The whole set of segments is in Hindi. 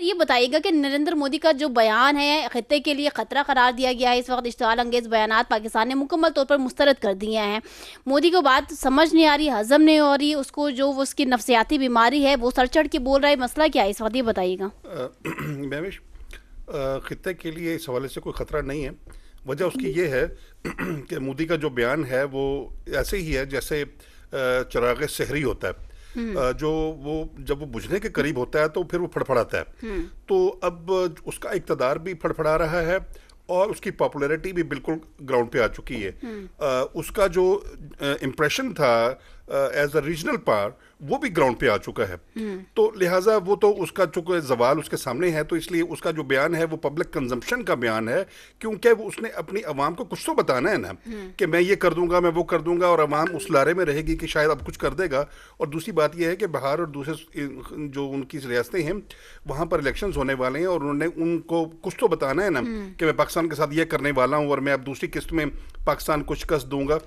ये बताइएगा कि नरेंद्र मोदी का जो बयान है खित्ते के लिए खतरा करार दिया गया है, इस वक्त इश्तिहाल अंगेज बयानात पाकिस्तान ने मुकम्मल तौर पर मुस्तरद कर दिए हैं। मोदी को बात समझ नहीं आ रही, हजम नहीं हो रही, उसको जो वो उसकी नफ्सियाती बीमारी है वो सर चढ़ के बोल रहा है, मसला क्या है इस वक्त ये बताइएगा। महविश, खित्ते के लिए इस हवाले से कोई ख़तरा नहीं है। वजह उसकी ये है कि मोदी का जो बयान है वो ऐसे ही है जैसे चिराग सहरी होता है। जो वो जब वो बुझने के करीब होता है तो फिर वो फड़फड़ाता है। तो अब उसका इक़्तिदार भी फड़फड़ा रहा है और उसकी पॉपुलैरिटी भी बिल्कुल ग्राउंड पे आ चुकी है। उसका जो इम्प्रेशन था एज अ रीजनल पावर वो भी ग्राउंड पे आ चुका है। तो लिहाजा वो तो उसका चूंकि जवाल उसके सामने है, तो इसलिए उसका जो बयान है वो पब्लिक कंजम्पशन का बयान है, क्योंकि वो उसने अपनी अवाम को कुछ तो बताना है ना कि मैं ये कर दूंगा, मैं वो कर दूंगा, और अवाम उस लारे में रहेगी कि शायद अब कुछ कर देगा। और दूसरी बात यह है कि बिहार और दूसरे जो उनकी रियासतें हैं वहाँ पर इलेक्शन होने वाले हैं और उन्होंने उनको कुछ तो बताना है ना कि मैं पाकिस्तान के साथ ये करने वाला हूँ और मैं अब दूसरी किस्त में पाकिस्तान को शिकस्त दूंगा।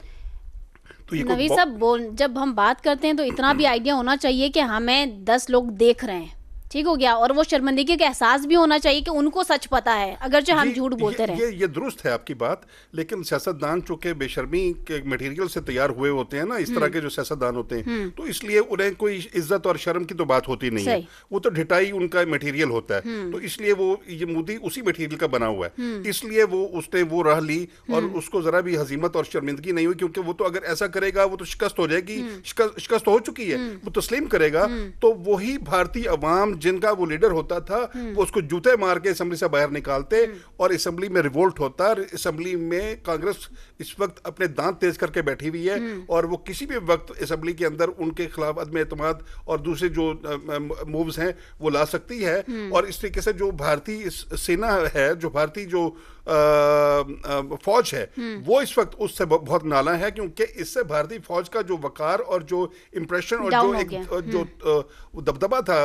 तो नवी साहब जब हम बात करते हैं तो इतना भी आइडिया होना चाहिए कि हमें 10 लोग देख रहे हैं, ठीक हो गया, और वो शर्मिंदगी का एहसास भी होना चाहिए कि उनको सच पता है, अगरचे हम झूठ बोलते रहे। ये दुरुस्त है आपकी बात, लेकिन सियासतदान चूंकि बेशर्मी के मटेरियल से तैयार हुए होते हैं ना, इस तरह के जो सियासतदान होते हैं, तो इसलिए उन्हें कोई इज्जत और शर्म की तो बात होती नहीं है, वो तो ढिठाई उनका मटेरियल होता है। तो इसलिए वो ये मोदी उसी मटेरियल का बना हुआ है, इसलिए वो उसने वो राह ली और उसको जरा भी हजीमत और शर्मिंदगी नहीं हुई, क्योंकि वो तो अगर ऐसा करेगा वो तो शिकस्त हो जाएगी, शिकस्त हो चुकी है, वो तस्लीम करेगा तो वही भारतीय अवाम जिनका वो लीडर होता था वो उसको जूते मार के असेंबली से बाहर निकालते और असेंबली में रिवोल्ट होता। असेंबली में कांग्रेस इस वक्त अपने दांत तेज करके बैठी हुई है और वो किसी भी वक्त असेंबली के अंदर उनके खिलाफ अदम एतमाद और दूसरे जो मूव्स हैं वो ला सकती है। और इस तरीके से जो भारतीय सेना है, जो भारतीय जो फौज है, वो इस वक्त उससे बहुत नाला है, क्योंकि इससे भारतीय फौज का जो वकार और जो इंप्रेशन और जो दबदबा था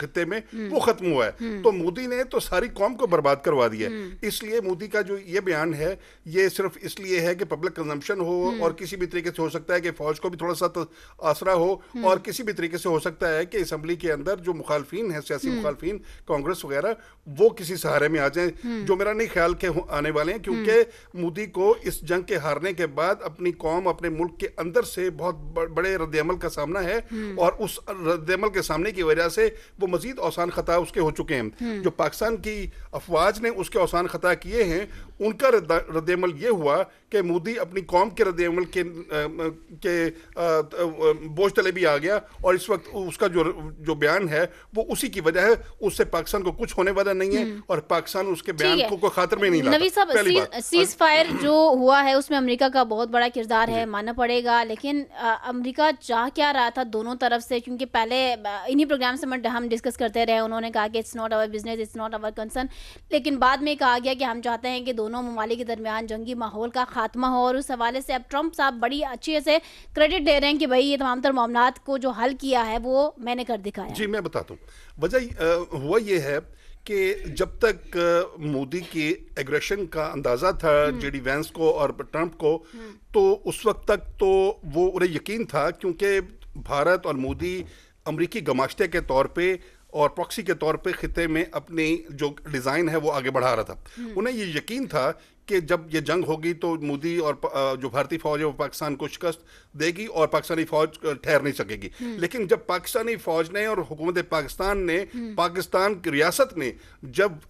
खित्ते में वो खत्म हुआ है। तो मोदी ने तो सारी कौम को बर्बाद करवा दिया। इसलिए मोदी का जो ये बयान है ये सिर्फ इसलिए है कि पब्लिक कंजम्पशन हो और किसी भी तरीके से हो सकता है कि फौज को भी थोड़ा सा आसरा हो और किसी भी तरीके से हो सकता है कि असेंबली के अंदर जो मुखालफिन है, सियासी मुखालफिन, कांग्रेस वगैरह, वो किसी सहारे में आ जाए, जो मेरा नहीं ख्याल के आने वाले हैं, क्योंकि मोदी को इस जंग के हारने के बाद अपनी कौम, अपने मुल्क के अंदर से बहुत बड़े रद्द-ए-अमल का सामना है और उस रद्द-ए-अमल के सामने की वजह से वो मजीद औसान खता उसके हो चुके हैं। जो पाकिस्तान की अफवाज ने उसके औसान खता किए हैं, उनका रद्द-ए-अमल ये हुआ कि मोदी अपनी कौम के रद्द-ए-अमल के बोझ तले भी आ गया और इस वक्त उसका जो बयान है वो उसी की वजह है। उससे पाकिस्तान को कुछ होने वाला नहीं है और पाकिस्तान उसके बयान को कोई खातिर में नहीं लाता। नवी साहब, सीज फायर जो हुआ है उसमें अमेरिका का बहुत बड़ा किरदार है, मानना पड़ेगा, लेकिन अमेरिका चाह क्या रहा था दोनों तरफ से? क्योंकि पहले इन्हीं प्रोग्राम से हम डिस्कस करते रहे, उन्होंने कहा कि it's not our business, it's not our concern, लेकिन बाद में कहा गया कि हम चाहते हैं कि दोनों ममालिक के दरमियान जंगी माहौल का खात्मा हो। और उस हवाले से अब ट्रंप साहब बड़ी अच्छे से क्रेडिट दे रहे हैं कि भाई ये तमाम तर मामलात को जो हल किया है वो मैंने कर दिखाया। जी, मैं बताता हूँ। वजह हुआ ये है कि जब तक मोदी की एग्रेशन का अंदाज़ा था जेडी वैंस को और ट्रंप को, तो उस वक्त तक तो वो उन्हें यकीन था, क्योंकि भारत और मोदी अमरीकी गमाश्ते के तौर पे और प्रॉक्सी के तौर पे खिते में अपनी जो डिज़ाइन है वो आगे बढ़ा रहा था। उन्हें ये यकीन था कि जब ये जंग होगी तो मोदी और जो भारतीय फौज है वो पाकिस्तान को शिकस्त देगी और पाकिस्तानी फौज ठहर नहीं सकेगी। लेकिन जब पाकिस्तानी फौज ने और हुकूमत पाकिस्तान ने, पाकिस्तान की रियासत ने जब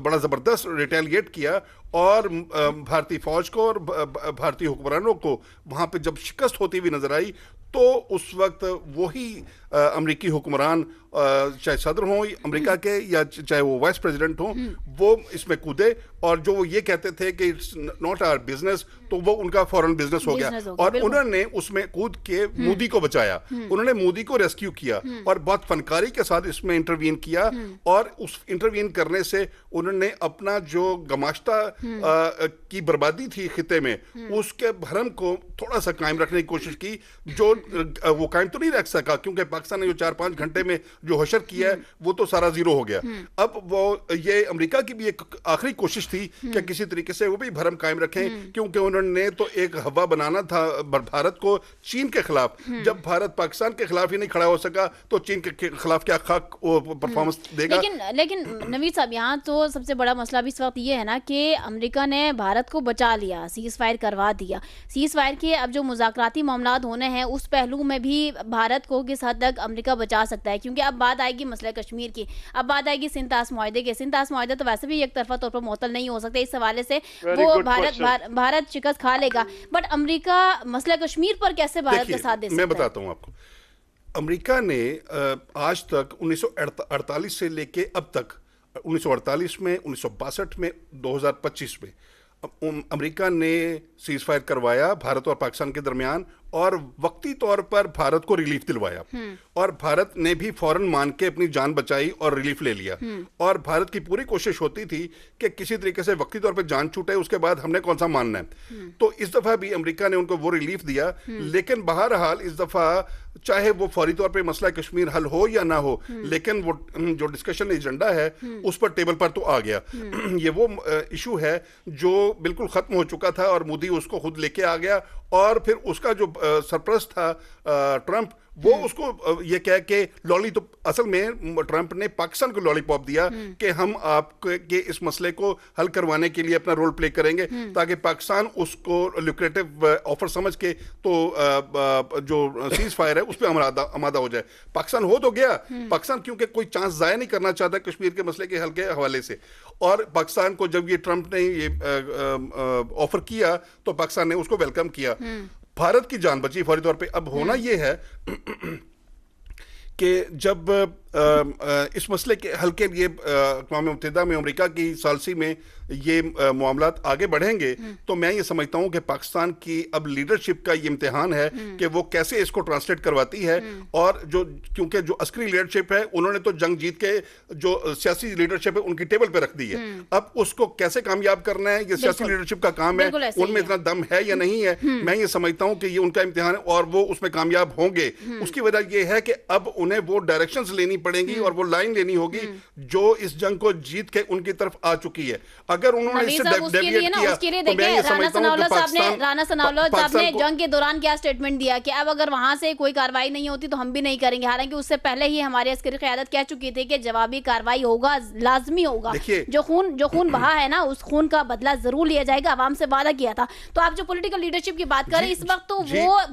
बड़ा ज़बरदस्त रिटेलिएट किया और भारतीय फौज को और भारतीय हुक्मरानों को वहाँ पे जब शिकस्त होती हुई नजर आई, तो उस वक्त वही अमरीकी हुक्मरान, चाहे सदर हों अमेरिका के या चाहे वो वाइस प्रेसिडेंट हों, वो इसमें कूदे और जो वो ये कहते थे कि इट्स नॉट आवर बिजनेस, तो वो उनका फॉरेन बिजनेस हो गया और उन्होंने उसमें कूद के मोदी को बचाया, उन्होंने मोदी को रेस्क्यू किया और बहुत फनकारी के साथ इसमें इंटरवीन किया। और उस इंटरवीन करने से उन्होंने अपना जो गमाश्ता की बर्बादी थी खिते में, उसके भरम को थोड़ा सा कायम रखने की कोशिश की, जो वो कायम तो नहीं रख सका, क्योंकि पाकिस्तान ने जो 4-5 घंटे में जो हशर किया है वो तो सारा जीरो हो गया। अब वो ये अमेरिका की भी एक आखिरी कोशिश थी कि किसी तरीके से वो भी भरम कायम रखें, क्योंकि उन्होंने तो एक हवा बनाना था भारत को चीन के खिलाफ। जब भारत पाकिस्तान के खिलाफ ही नहीं खड़ा हो सका तो चीन के खिलाफ क्या खाक परफॉर्मेंस देगा। लेकिन नवीद साहब, यहाँ तो सबसे बड़ा मसला भी इस वक्त ये है ना कि अमेरिका ने भारत को बचा लिया, सीज फायर करवा दिया। सीज फायर के अब जो मुज़ाकराती मामलात होने हैं उस पहलू में भी भारत को किस हद तक अमेरिका बचा सकता है, क्योंकि अब बात आएगी मसले कश्मीर की, अब बात आएगी सिंध-तास मुआहदे के। सिंध-तास मुआहदा तो वैसे भी एक तरफा तौर पर मुअत्तल नहीं हो सकते, इस हवाले से वो भारत शिकस्त खा लेगा, बट अमेरिका मसला कश्मीर पर कैसे भारत का साथ दे सकता है? मैं बताता हूँ आपको, अमेरिका ने आज तक 1948 से लेके अब तक, 1948 में, 1962 में, 2025 में अमेरिका ने सीज फायर करवाया भारत और पाकिस्तान के दरमियान, और वक्ती तौर पर भारत को रिलीफ दिलवाया, और भारत ने भी फौरन मान के अपनी जान बचाई और रिलीफ ले लिया। और भारत की पूरी कोशिश होती थी कि किसी तरीके से वक्ती तौर पर जान छूटे, उसके बाद हमने कौन सा मानना है। तो इस दफा भी अमेरिका ने उनको वो रिलीफ दिया, लेकिन बहरहाल इस दफा चाहे वो फौरी तौर पे मसला कश्मीर हल हो या ना हो, लेकिन वो जो डिस्कशन एजेंडा है उस पर टेबल पर तो आ गया। ये वो इशू है जो बिल्कुल खत्म हो चुका था और मोदी उसको खुद लेके आ गया, और फिर उसका जो सरप्रस्त था ट्रंप, वो उसको ये कह के लॉली, तो असल में ट्रंप ने पाकिस्तान को लॉलीपॉप दिया कि हम आपके इस मसले को हल करवाने के लिए अपना रोल प्ले करेंगे, ताकि पाकिस्तान उसको लुक्रेटिव ऑफर समझ के तो जो सीज फायर है उस पर आमादा हो जाए। पाकिस्तान हो तो गया, पाकिस्तान क्योंकि कोई चांस जाया नहीं करना चाहता कश्मीर के मसले के हल के हवाले से, और पाकिस्तान को जब ये ट्रंप ने ये ऑफर किया तो पाकिस्तान ने उसको वेलकम किया। भारत की जान बची फौरी तौर पे। अब होना ये है कि जब इस मसले के हल के लिए अक़वाम मुत्तहिदा में अमेरिका की सालसी में ये मामलात आगे बढ़ेंगे, तो मैं ये समझता हूँ कि पाकिस्तान की अब लीडरशिप का ये इम्तिहान है कि वो कैसे इसको ट्रांसलेट करवाती है। और जो क्योंकि जो अस्करी लीडरशिप है उन्होंने तो जंग जीत के जो सियासी लीडरशिप है उनकी टेबल पे रख दी है, अब उसको कैसे कामयाब करना है ये सियासी लीडरशिप का काम है। उनमें इतना दम है या नहीं है, मैं ये समझता हूँ कि ये उनका इम्तिहान है और वो उसमें कामयाब होंगे। उसकी वजह ये है कि अब उन्हें वो डायरेक्शंस लेनी पड़ेंगी और वो लाइन लेनी होगी जो इस जंग को जीत के उनकी तरफ आ चुकी है। अगर उन्होंने इससे डेविएट किया तो मैं ये समझता हूं कि पाकिस्तान, राना सनाउल्लाह साहब ने जंग के दौरान क्या स्टेटमेंट दिया कि अब अगर वहां से कोई कार्रवाई नहीं होती तो हम भी नहीं करेंगे। हालांकि उससे पहले ही हमारी अस्करी क़यादत कह चुकी थी कि जवाबी कार्रवाई होगा, लाजमी होगा। जो खून बहा है ना, उस खून का बदला जरूर लिया जाएगा, आवाम से वादा किया था। तो आप जो पॉलिटिकल लीडरशिप की बात करें इस वक्त, तो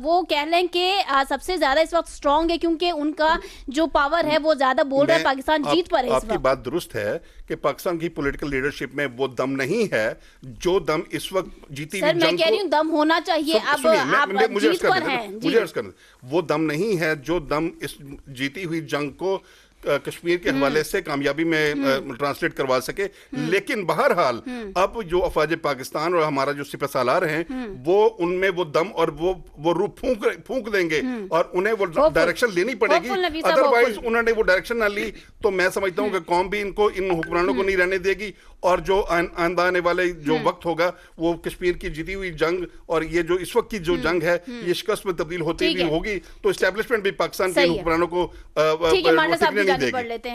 वो कह लें कि सबसे ज्यादा इस वक्त स्ट्रांग है, क्योंकि उनका जो पावर है वो ज्यादा बोल रहा है, पाकिस्तान जीत पर है। आपकी बात दुरुस्त है कि पाकिस्तान की पॉलिटिकल लीडरशिप में वो दम नहीं है जो दम इस वक्त जीती हुई जंग को, मैं कह रही हूं दम होना चाहिए। अब आप जीत पर हैं, मुझे अर्ज करना, वो दम नहीं है जो दम इस जीती हुई जंग को कश्मीर के हवाले से कामयाबी में ट्रांसलेट करवा सके। लेकिन बहरहाल अब जो अफवाज पाकिस्तान और हमारा जो सिपह सालार हैं वो उनमें वो दम और वो रूप फूंक देंगे और उन्हें वो डायरेक्शन लेनी पड़ेगी। अदरवाइज उन्होंने वो डायरेक्शन ना ली तो मैं समझता हूँ कि कौम भी इनको, इन हुक्मरानों को नहीं रहने देगी, और जो आइंदा आने वाले जो वक्त होगा वो कश्मीर की जीती हुई जंग और ये जो इस वक्त की जो जंग है ये शिकस्त में तब्दील होती हुई होगी। तो एस्टेब्लिशमेंट भी पाकिस्तान के हुक्मरानों को पढ़ लेते हैं।